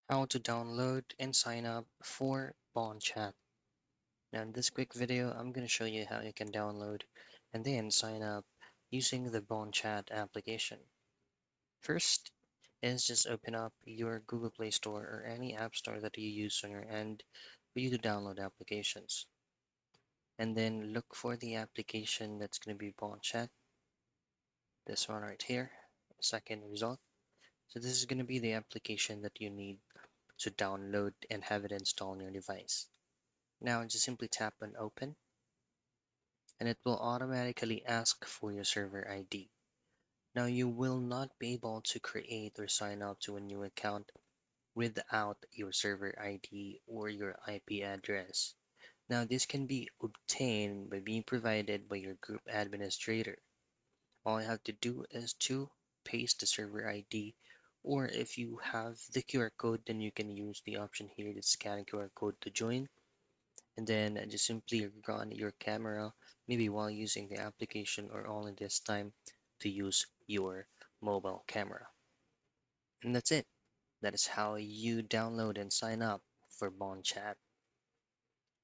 How to download and sign up for Bonchat. Now in this quick video, I'm going to show you how you can download and then sign up using the Bonchat application. First is just open up your Google Play Store or any app store that you use on your end for you to download applications. And then look for the application that's going to be Bonchat, this one right here, second result. So this is going to be the application that you need to download and have it installed on your device. Now just simply tap on open and it will automatically ask for your server ID. Now you will not be able to create or sign up to a new account without your server ID or your IP address. Now this can be obtained by being provided by your group administrator. All you have to do is to paste the server ID, or if you have the QR code, then you can use the option here to scan QR code to join, and then just simply run your camera, maybe while using the application or only this time to use your mobile camera. And that's it. That is how you download and sign up for Bonchat.